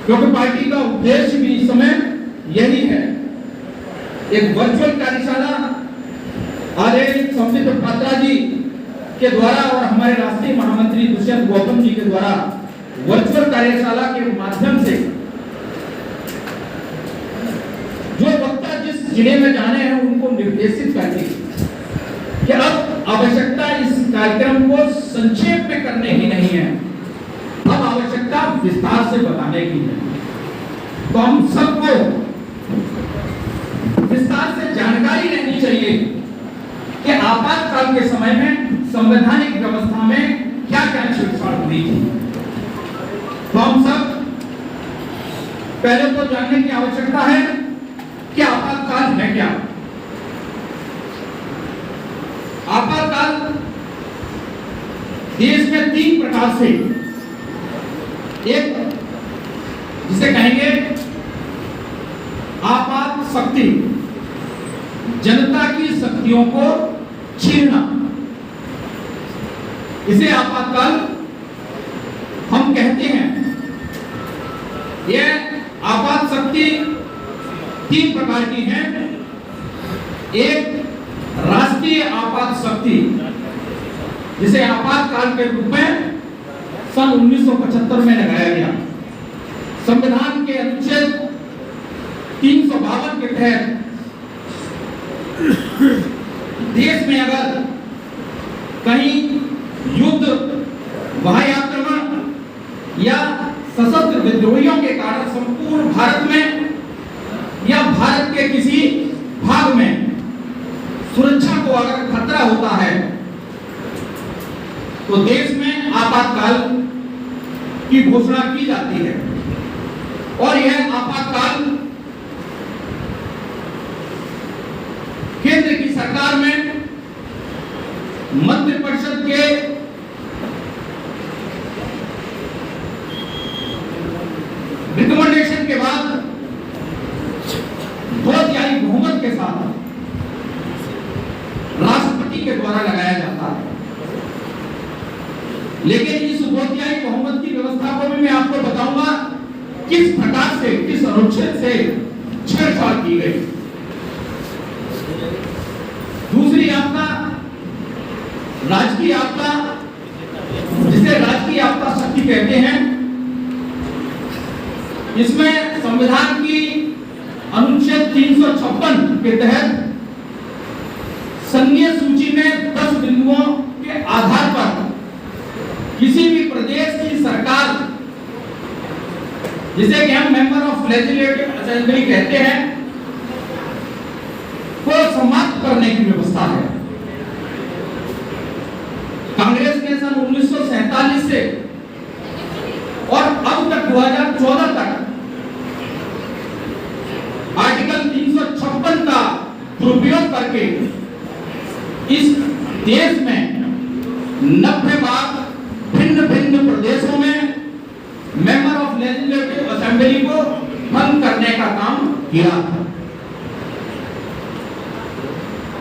क्योंकि पार्टी का उद्देश्य भी इस समय यही है। एक वर्चुअल कार्यशाला आदरणीय संबित पात्रा जी के द्वारा और हमारे राष्ट्रीय महामंत्री दुष्यंत गौतम जी के द्वारा वर्चुअल कार्यशाला के माध्यम से जो वक्ता जिस जिले में जाने हैं उनको निर्देशित करके कि अब आवश्यकता इस कार्यक्रम को संक्षेप में करने की नहीं है, अब आवश्यकता विस्तार से बताने की है। तो हम सबको विस्तार से जानकारी रहनी चाहिए कि आपातकाल के समय में संवैधानिक व्यवस्था में क्या क्या छेड़छाड़ हुई थी। तो हम सब पहले तो जानने की आवश्यकता है कि आपातकाल है क्या। आपातकाल देश में 3 प्रकार से, एक जिसे कहेंगे आपात शक्ति, जनता की शक्तियों को छीनना, इसे आपातकाल हम कहते हैं। यह आपात शक्ति 3 प्रकार की है। एक राष्ट्रीय आपात शक्ति, जिसे आपातकाल के रूप में सन 1975 में लगाया गया। संविधान के अनुच्छेद 352 के तहत देश में अगर कहीं युद्ध, बाह्य आक्रमण या सशस्त्र विद्रोहियों के कारण संपूर्ण भारत में या भारत के किसी भाग में सुरक्षा को अगर खतरा होता है तो देश में आपातकाल की घोषणा की जाती है। और यह आपातकाल केंद्र की सरकार में मंत्रिपरिषद के रिकमेंडेशन के बाद 2/3 बहुमत के साथ राष्ट्रपति के द्वारा लगाया जाता है। लेकिन इस 2/3 बहुमत की व्यवस्था को भी मैं आपको बताऊंगा किस प्रकार से, किस अनुच्छेद से छेड़छाड़ की गई। दूसरी आपदा, राजकीय आपदा, जिसे राजकीय आपदा शक्ति कहते हैं, इसमें संविधान की अनुच्छेद 356 के तहत संघीय सूची में 10 बिंदुओं के आधार पर किसी भी प्रदेश की सरकार, जिसे कि हम मेंबर ऑफ लेजिस्लेटिव असेंबली कहते हैं, को समाप्त करने की व्यवस्था है। कांग्रेस ने सन 1947 से और अब तक 2014 तक आर्टिकल 356 का दुरुपयोग करके इस देश में 90 बार भिन्न भिन्न प्रदेशों में मेंबर ऑफ लेजिस्लेटिव असेंबली को भंग करने का काम किया था।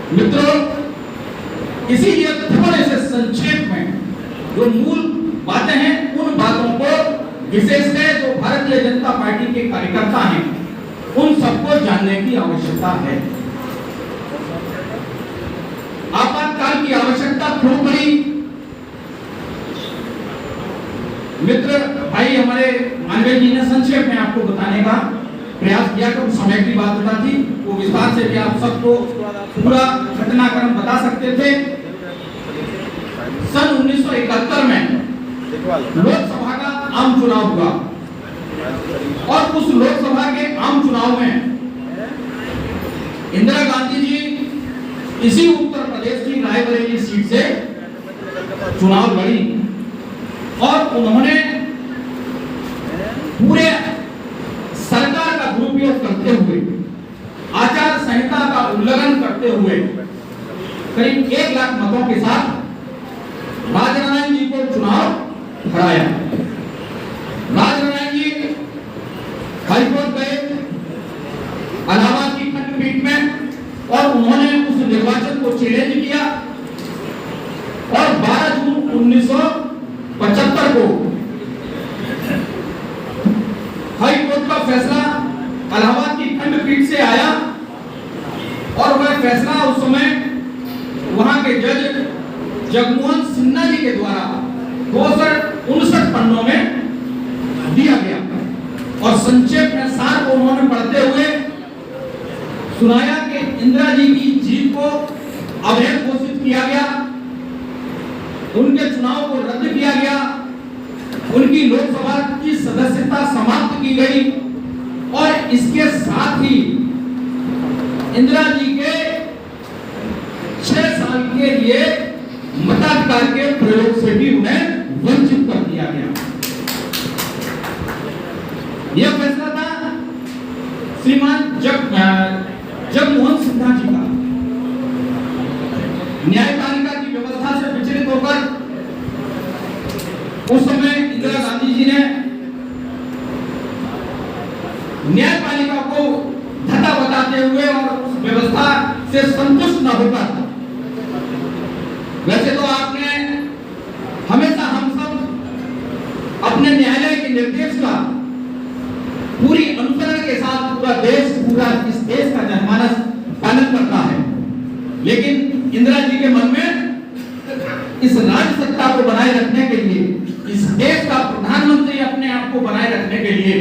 मित्रों, इसीलिए थोड़े से संक्षेप में जो मूल बातें हैं उन बातों को विशेषकर जो भारतीय जनता पार्टी के कार्यकर्ता हैं उन सबको जानने की आवश्यकता है। आपातकाल की आवश्यकता क्यों पड़ी? मित्र भाई हमारे मानवीय जी ने संक्षेप में आपको बताने का प्रयास किया कि समय की बात बता थी, वो विस्तार से भी आप सबको पूरा घटनाक्रम बता सकते थे। सन 1971 में लोकसभा का आम चुनाव हुआ और उस लोकसभा के आम चुनाव में इंदिरा गांधी जी इसी उत्तर प्रदेश की रायबरेली सीट से चुनाव लड़ी और उन्होंने पूरे सरकार का दुरुपयोग करते हुए, आचार संहिता का उल्लंघन करते हुए करीब 1 लाख मतों के साथ राजनारायण जी को चुनाव हराया। राजनारायण जी हाईकोर्ट गए, इलाहाबाद की खंडपीठ में, और उन्होंने उस निर्वाचन को चैलेंज किया और 12 जून 1975 को हाई फैसला इलाहाबाद की खंडपीठ से आया और वह फैसला उस समय वहां के जज जगमोहन सिन्हा जी के द्वारा 259 पन्नों में दिया गया और संक्षेप में सार को उन्होंने पढ़ते हुए सुनाया कि इंदिरा जी की जीत को अवैध घोषित किया गया, उनके चुनाव को रद्द किया गया, उनकी लोकसभा की सदस्यता समाप्त की गई और इसके साथ ही इंदिरा जी के 6 साल के लिए मताधिकार के प्रयोग से भी उन्हें वंचित कर दिया गया। यह फैसला था श्रीमान जगमोहन सिन्हा जी का। न्यायपालिका की व्यवस्था से विचलित होकर उस समय इंदिरा गांधी जी ने न्यायपालिका को धता बताते हुए और उस व्यवस्था से संतुष्ट न होकर, वैसे तो आपने हमेशा हम सब अपने न्यायालय के निर्देश का पूरी अनुसरण के साथ पूरा इस देश का जनमानस पालन करता है, लेकिन इंदिरा जी के मन में इस राज्य सत्ता को बनाए रखने के लिए, इस देश का प्रधानमंत्री अपने आप को बनाए रखने के लिए